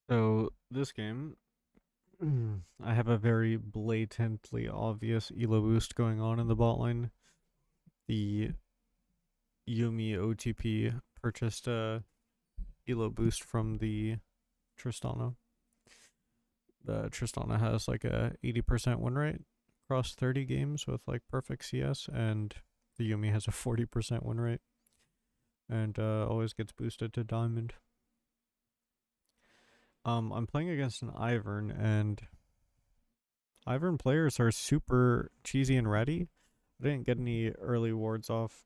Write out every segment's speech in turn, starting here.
So this game, I have a very blatantly obvious elo boost going on in the bot lane. The Yuumi OTP purchased a elo boost from the Tristana. The Tristana has like a 80% win rate across 30 games with like perfect CS, and the Yuumi has a 40% win rate and always gets boosted to diamond. I'm playing against an Ivern, and Ivern players are super cheesy and ready. I didn't get any early wards off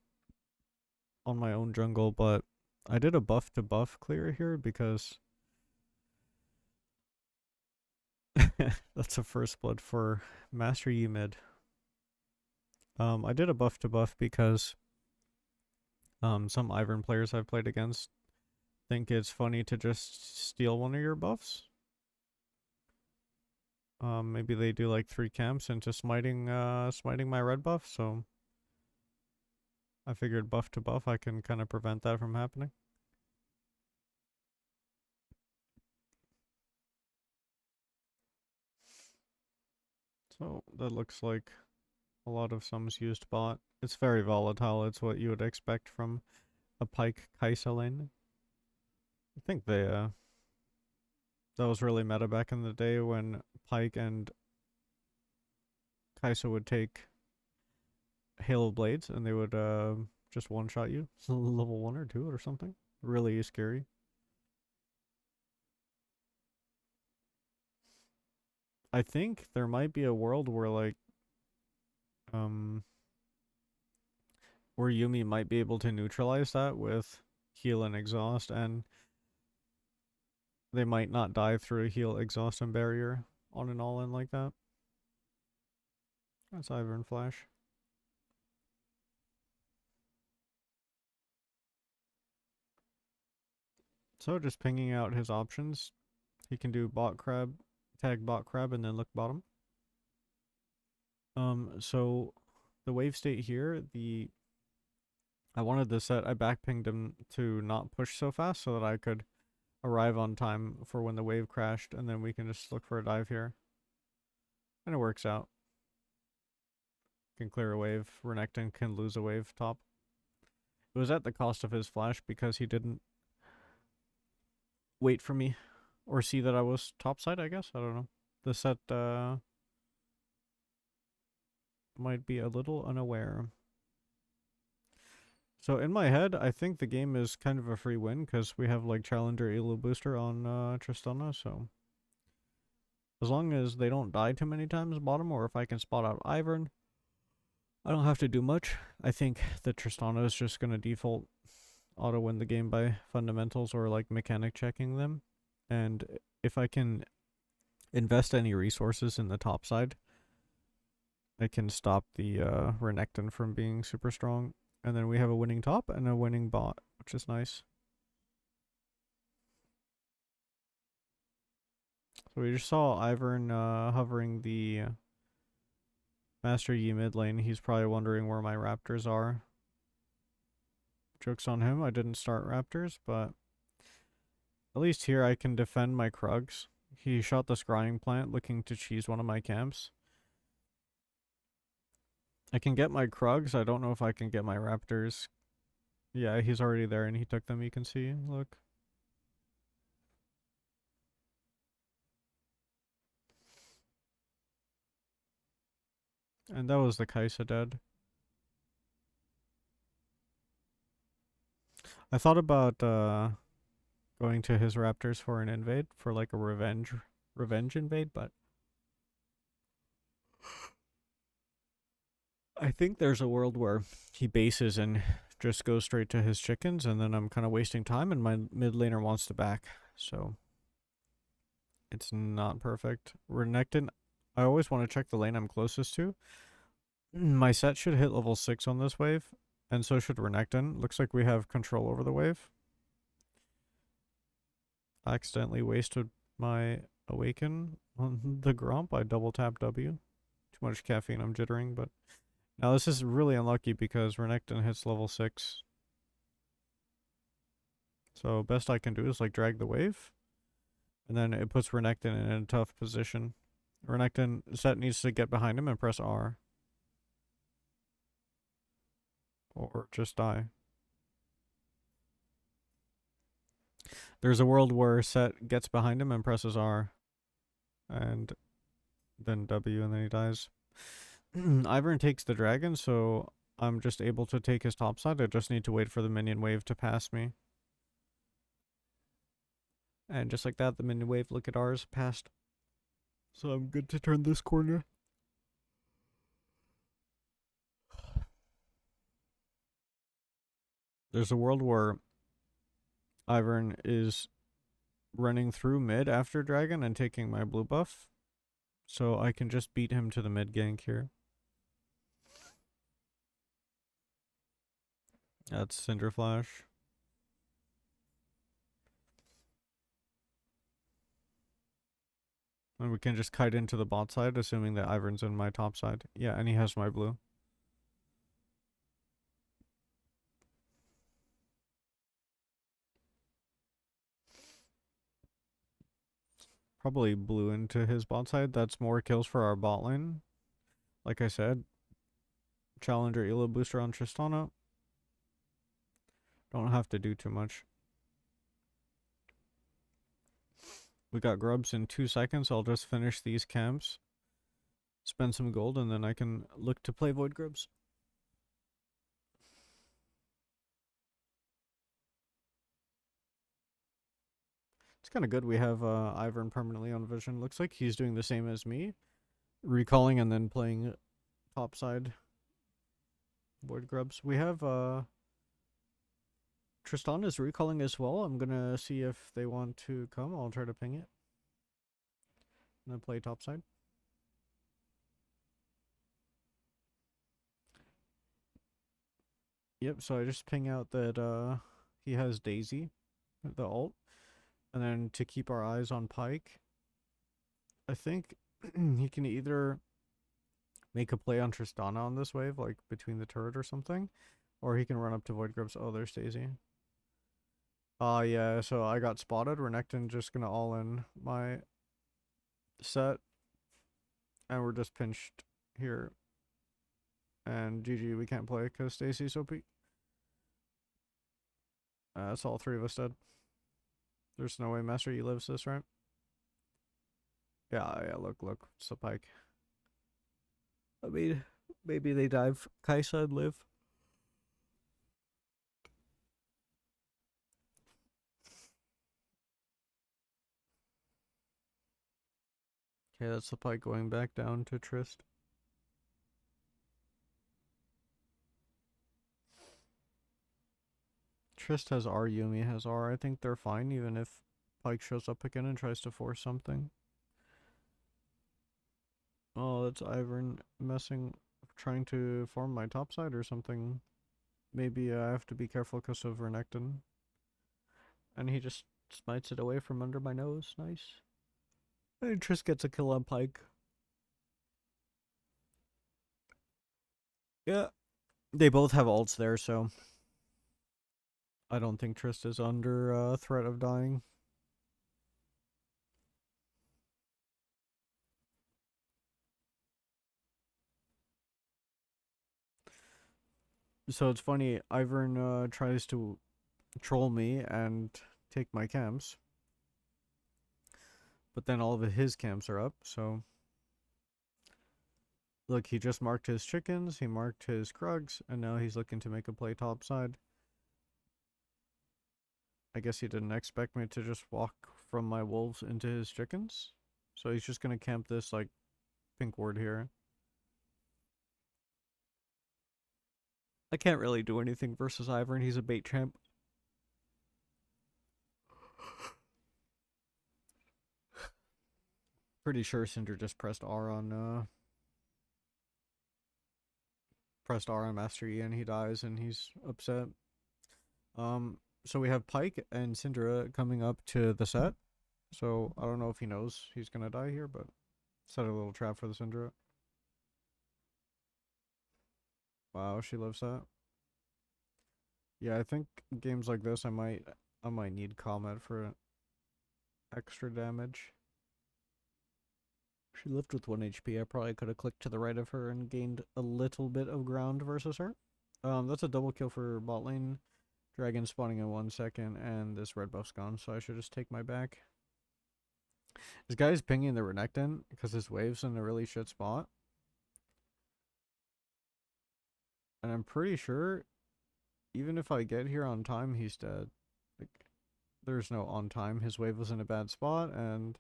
on my own jungle, but I did a buff to buff clear here because that's a first blood for Master Yi mid. I did a buff to buff because some Ivern players I've played against think it's funny to just steal one of your buffs. Maybe they do like 3 camps into smiting my red buff, so I figured buff to buff I can kind of prevent that from happening. So that looks like a lot of sums used bot. It's very volatile. It's what you would expect from a Pike Kai'Sa lane. I think that was really meta back in the day when Pike and Kai'Sa would take Hail Blades and they would just one shot you. Level 1 or 2 or something. Really scary. I think there might be a world where um where Yuumi might be able to neutralize that with heal and exhaust, and they might not die through a heal, exhaust, and barrier on an all in like that. That's Ivern Flash. So just pinging out his options. He can do bot crab, tag bot crab, and then look bottom. So the wave state here, I wanted to set, I backpinged him to not push so fast so that I could arrive on time for when the wave crashed, and then we can just look for a dive here. And it works out. Can clear a wave. Renekton can lose a wave top. It was at the cost of his flash because he didn't wait for me or see that I was topside, I guess. I don't know. The set might be a little unaware. So in my head, I think the game is kind of a free win because we have like Challenger Elo Booster on Tristana, so as long as they don't die too many times bottom, or if I can spot out Ivern, I don't have to do much. I think the Tristana is just going to default auto win the game by fundamentals or like mechanic checking them. And if I can invest any resources in the top side, I can stop the Renekton from being super strong. And then we have a winning top and a winning bot, which is nice. So we just saw Ivern hovering the Master Yi mid lane. He's probably wondering where my Raptors are. Joke's on him. I didn't start Raptors, but at least here I can defend my Krugs. He shot the scrying plant looking to cheese one of my camps. I can get my Krugs. I don't know if I can get my Raptors. Yeah, he's already there and he took them, you can see. Look. And that was the Kai'Sa dead. I thought about going to his Raptors for an invade, for like a revenge invade, but I think there's a world where he bases and just goes straight to his chickens, and then I'm kind of wasting time, and my mid laner wants to back, so it's not perfect. Renekton, I always want to check the lane I'm closest to. My set should hit level 6 on this wave, and so should Renekton. Looks like we have control over the wave. I accidentally wasted my awaken on the Gromp. I double tap W. Too much caffeine, I'm jittering, but now this is really unlucky because Renekton hits level 6. So best I can do is like drag the wave. And then it puts Renekton in a tough position. Renekton set needs to get behind him and press R. Or just die. There's a world where Set gets behind him and presses R. And then W and then he dies. Ivern takes the dragon, so I'm just able to take his top side. I just need to wait for the minion wave to pass me. And just like that, the minion wave, look at ours, passed. So I'm good to turn this corner. There's a world where Ivern is running through mid after dragon and taking my blue buff. So I can just beat him to the mid gank here. That's Cinder Flash. And we can just kite into the bot side, assuming that Ivern's in my top side. Yeah, and he has my blue. Probably blue into his bot side. That's more kills for our bot lane. Like I said, Challenger Elo booster on Tristana. Don't have to do too much. We got grubs in 2 seconds. I'll just finish these camps, spend some gold, and then I can look to play Void Grubs. It's kind of good we have Ivern permanently on vision. Looks like he's doing the same as me. Recalling and then playing topside Void Grubs. We have Tristan is recalling as well. I'm gonna see if they want to come. I'll try to ping it. And then play topside. Yep, so I just ping out that he has Daisy, the ult. And then to keep our eyes on Pike, I think he can either make a play on Tristana on this wave, like between the turret or something, or he can run up to Void Grubs. Oh, there's Daisy. Yeah, so I got spotted. Renekton just gonna all in my set, and we're just pinched here. And GG, we can't play because Stacy's OP. That's all 3 of us dead. There's no way Master Yi lives this, right? Yeah, look, it's a Pike. I mean, maybe they dive Kaisa and live. Okay, that's the Pike going back down to Trist. Trist has R, Yuumi has R. I think they're fine even if Pike shows up again and tries to force something. Oh, that's Ivern messing, trying to form my topside or something. Maybe I have to be careful because of Renekton. And he just smites it away from under my nose. Nice. And Trist gets a kill on Pike. Yeah. They both have ults there, so I don't think Trist is under threat of dying. So it's funny, Ivern tries to troll me and take my camps. But then all of his camps are up, so... Look, he just marked his chickens, he marked his Krugs, and now he's looking to make a play topside. I guess he didn't expect me to just walk from my wolves into his chickens. So he's just gonna camp this, like, pink ward here. I can't really do anything versus Ivern, he's a bait champ. Pretty sure Cinder just pressed R on Master Yi and he dies and he's upset. So we have Pike and Syndra coming up to the set. So I don't know if he knows he's gonna die here, but set a little trap for the Syndra. Wow, she loves that. Yeah, I think games like this I might need comment for it. extra damage. She lived with 1 HP. I probably could have clicked to the right of her and gained a little bit of ground versus her. That's a double kill for bot lane. Dragon spawning in 1 second, and this red buff's gone, so I should just take my back. This guy's pinging the Renekton because his wave's in a really shit spot. And I'm pretty sure, even if I get here on time, he's dead. Like, there's no on time. His wave was in a bad spot, and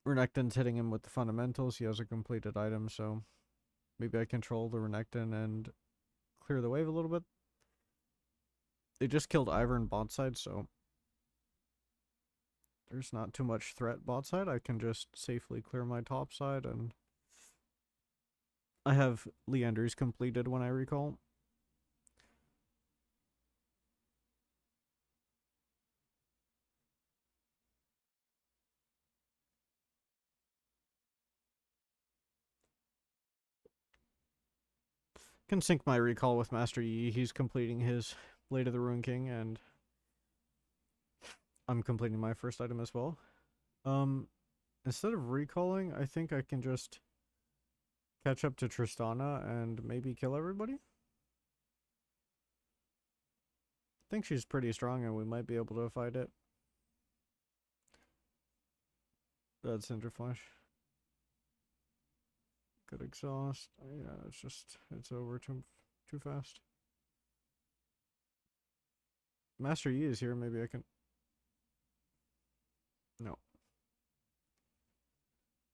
Renekton's hitting him with the fundamentals. He has a completed item, so maybe I control the Renekton and clear the wave a little bit. They just killed Ivern bot side, so there's not too much threat bot side. I can just safely clear my top side, and I have Leander's completed when I recall. Can sync my recall with Master Yi. He's completing his Blade of the Ruin King, and I'm completing my first item as well. Instead of recalling, I think I can just catch up to Tristana and maybe kill everybody. I think she's pretty strong and we might be able to fight it. That's Interflash. Good exhaust. Yeah, it's over too fast. Master Yi is here. Maybe I can. No.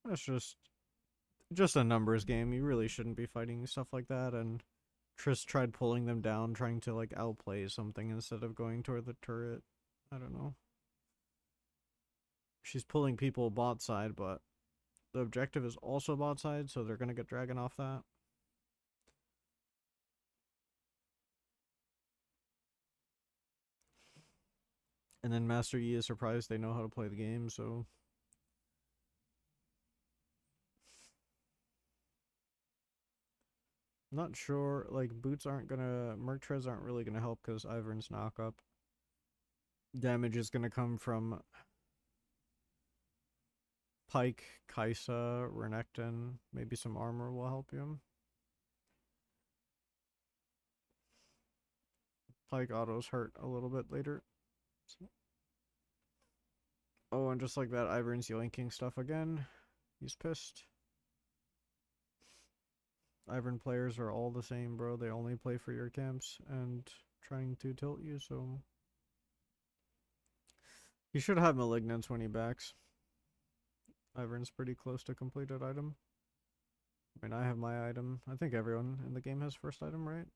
That's just a numbers game. You really shouldn't be fighting stuff like that. And Triss tried pulling them down, trying to like outplay something instead of going toward the turret. I don't know. She's pulling people bot side, but the objective is also bot side, so they're gonna get Dragon off that. And then Master Yi is surprised they know how to play the game, so not sure. Like boots aren't gonna, Merc Treads aren't really gonna help because Ivern's knock up. Damage is gonna come from Pike, Kaisa, Renekton. Maybe some armor will help you. Pike autos hurt a little bit later. So. Oh, and just like that, Ivern's yoinking stuff again. He's pissed. Ivern players are all the same, bro. They only play for your camps and trying to tilt you, so. He should have Malignance when he backs. Ivern's pretty close to completed item. I mean, I have my item. I think everyone in the game has first item, right?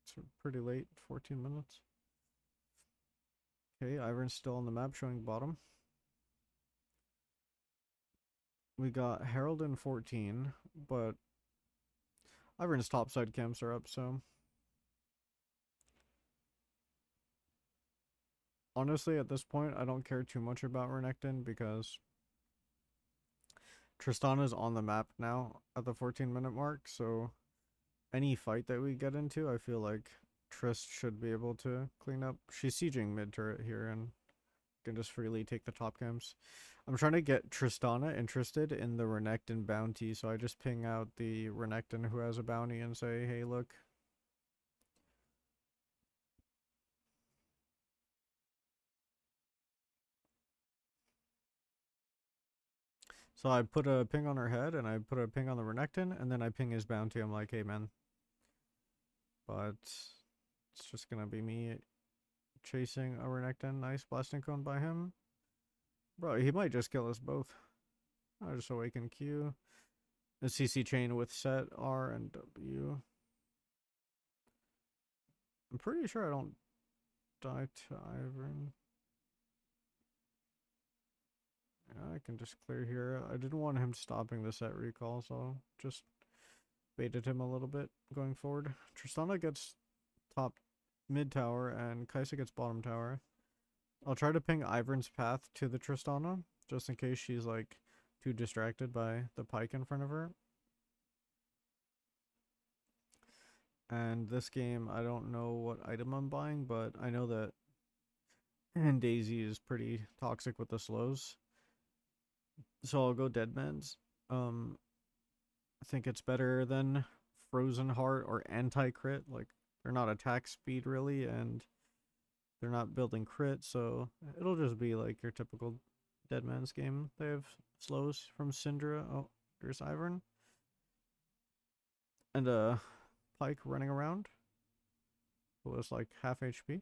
It's pretty late, 14 minutes. Okay, Ivern's still on the map showing bottom. We got Herald in 14, but Ivern's topside camps are up, so. Honestly, at this point, I don't care too much about Renekton because Tristana's on the map now at the 14-minute mark, so any fight that we get into, I feel like Trist should be able to clean up. She's sieging mid turret here and can just freely take the top camps. I'm trying to get Tristana interested in the Renekton bounty, so I just ping out the Renekton who has a bounty and say, hey, look. So I put a ping on her head and I put a ping on the Renekton and then I ping his bounty. I'm like, hey, man. But it's just gonna be me chasing a Renekton. Nice blasting cone by him. Bro, he might just kill us both. I just awaken Q. The CC chain with set R and W. I'm pretty sure I don't die to Ivern. Yeah, I can just clear here. I didn't want him stopping the set recall, so just baited him a little bit going forward. Tristana gets top mid tower and Kaisa gets bottom tower. I'll try to ping Ivern's path to the Tristana, just in case she's like too distracted by the pike in front of her. And this game, I don't know what item I'm buying, but I know that And Daisy is pretty toxic with the slows. So I'll go Deadman's. I think it's better than Frozen Heart or Anti Crit. Like, they're not attack speed really, and they're not building crit, so it'll just be like your typical Deadman's game. They have slows from Syndra. Oh, there's Ivern. And Pike running around. It was like half HP.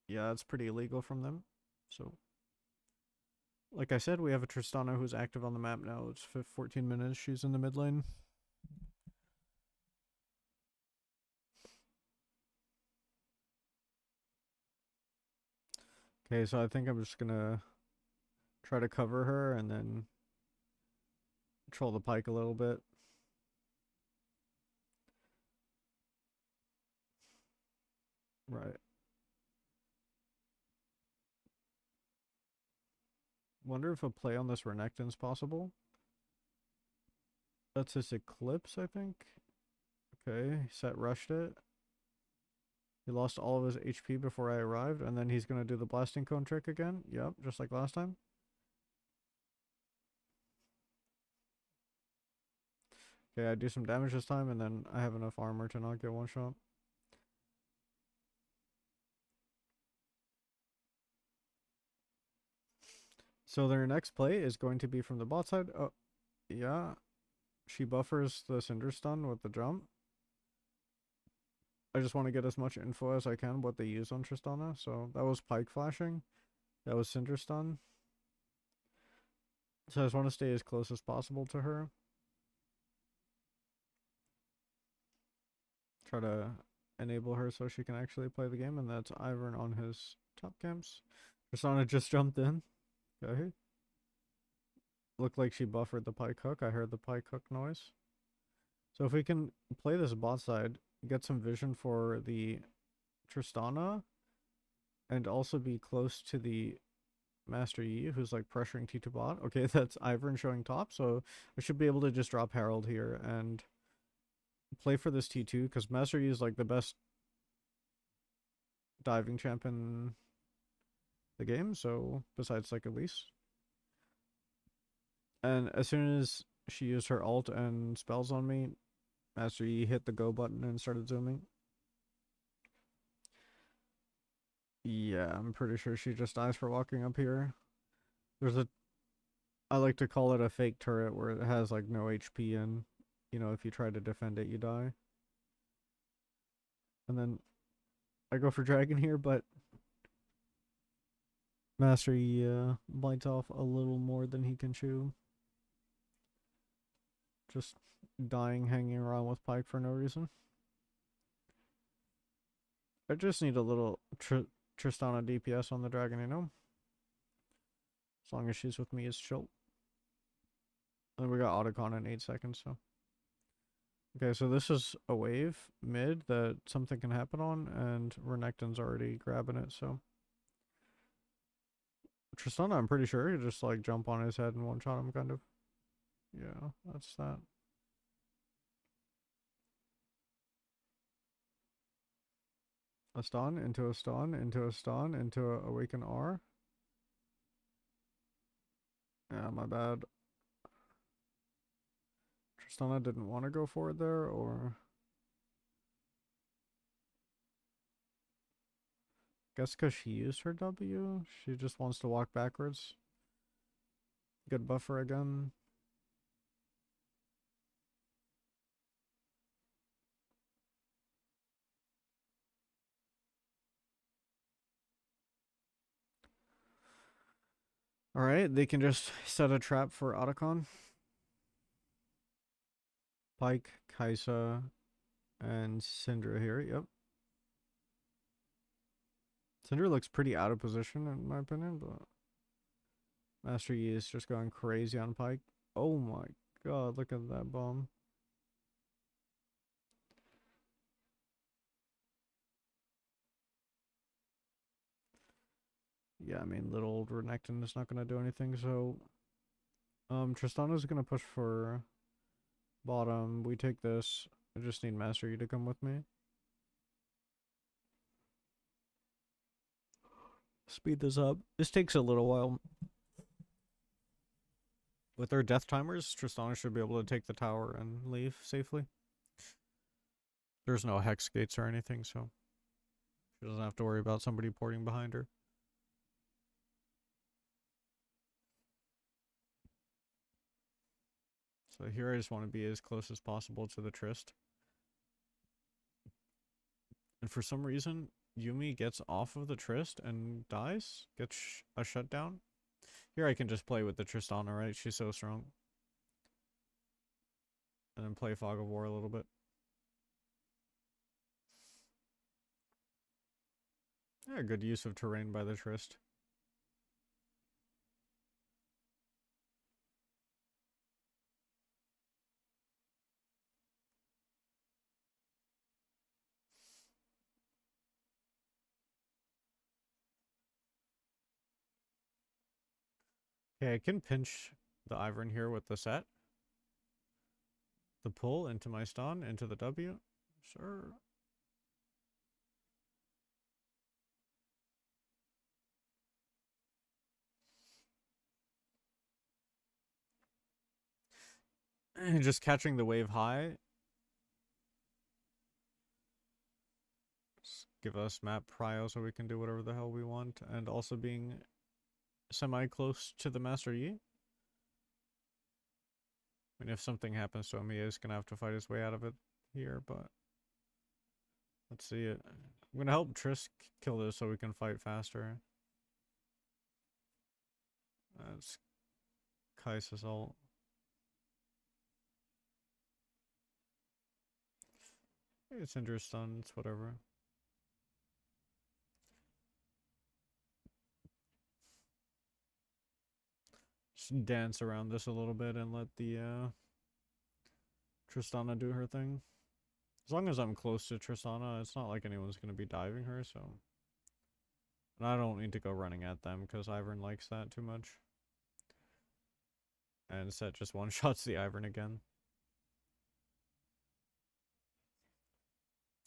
Yeah, it's pretty illegal from them. So, like I said, we have a Tristana who's active on the map now. It's 14 minutes. She's in the mid lane. Okay, so I think I'm just gonna try to cover her and then troll the Pike a little bit. Right. Wonder if a play on this Renekton's possible. That's his Eclipse, I think. Okay, Set rushed it. He lost all of his HP before I arrived, and then he's gonna do the Blasting Cone trick again. Yep, just like last time. Okay, I do some damage this time, and then I have enough armor to not get one shot. So their next play is going to be from the bot side. Oh, yeah. She buffers the Cinder Stun with the jump. I just want to get as much info as I can what they use on Tristana. So that was Pike flashing. That was Cinder Stun. So I just want to stay as close as possible to her. Try to enable her so she can actually play the game. And that's Ivern on his top camps. Tristana just jumped in. Okay. Looked like she buffered the Pike hook. I heard the Pike hook noise. So if we can play this bot side, get some vision for the Tristana, and also be close to the Master Yi, who's like pressuring T2 bot. Okay, that's Ivern showing top, so I should be able to just drop Herald here and play for this T2, because Master Yi is like the best diving champ in the game, so besides like Elise. And as soon as she used her ult and spells on me, Master Yi hit the go button and started zooming. Yeah, I'm pretty sure she just dies for walking up here. There's a, I like to call it a fake turret where it has like no HP and, you know, if you try to defend it, you die. And then I go for dragon here, but Master Yi bites off a little more than he can chew. Just dying, hanging around with Pike for no reason. I just need a little Tristana DPS on the dragon, you know? As long as she's with me, it's chill. And we got Otacon in 8 seconds, so. Okay, so this is a wave mid that something can happen on, and Renekton's already grabbing it, so. Tristana, I'm pretty sure, you just like jump on his head and one shot him, kind of. Yeah, that's that. A stun, into a stun, into a stun, into a awaken R. Yeah, my bad. Tristana didn't want to go for it there, or guess because she used her W, she just wants to walk backwards. Good buffer again. Alright, they can just set a trap for Otacon. Pike, Kaisa, and Syndra here. Yep. Syndra looks pretty out of position in my opinion, but Master Yi is just going crazy on Pike. Oh my god, look at that bomb. Yeah, I mean, little old Renekton is not going to do anything, so Tristana's going to push for bottom. We take this. I just need Master Yi to come with me. Speed this up. This takes a little while. With our death timers, Tristana should be able to take the tower and leave safely. There's no hex gates or anything, so she doesn't have to worry about somebody porting behind her. So here I just want to be as close as possible to the Trist. And for some reason, Yuumi gets off of the Trist and dies? Gets a shutdown? Here I can just play with the Tristana, right? She's so strong. And then play Fog of War a little bit. Yeah, good use of terrain by the Trist. Okay, I can pinch the Ivern here with the set. The pull into my stun, into the W. Sure. Just catching the wave high. Just give us map prio so we can do whatever the hell we want. And also being semi-close to the Master Yi. I mean, if something happens to him, he is going to have to fight his way out of it here, but... Let's see it. I'm going to help Trisk kill this so we can fight faster. That's Kai'Sa's ult. It's Indra's stun, it's whatever. Just dance around this a little bit and let the Tristana do her thing. As long as I'm close to Tristana, it's not like anyone's going to be diving her, so... And I don't need to go running at them, because Ivern likes that too much. And Set just one-shots the Ivern again.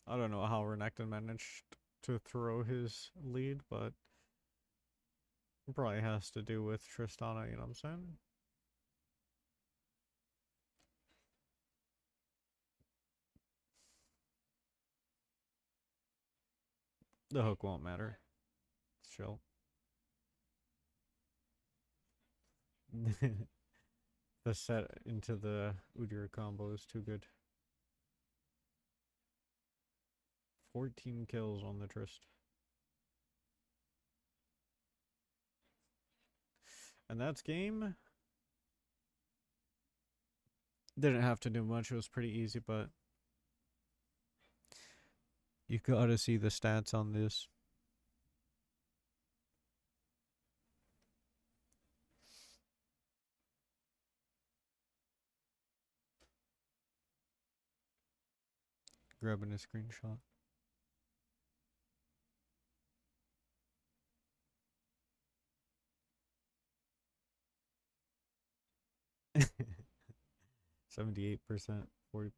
I don't know how Renekton managed to throw his lead, but... It probably has to do with Tristana, you know what I'm saying? The hook won't matter. It's chill. The set into the Udyr combo is too good. 14 kills on the Trist. And that's game. Didn't have to do much. It was pretty easy, but you gotta see the stats on this. Grabbing a screenshot. $78%, 40%.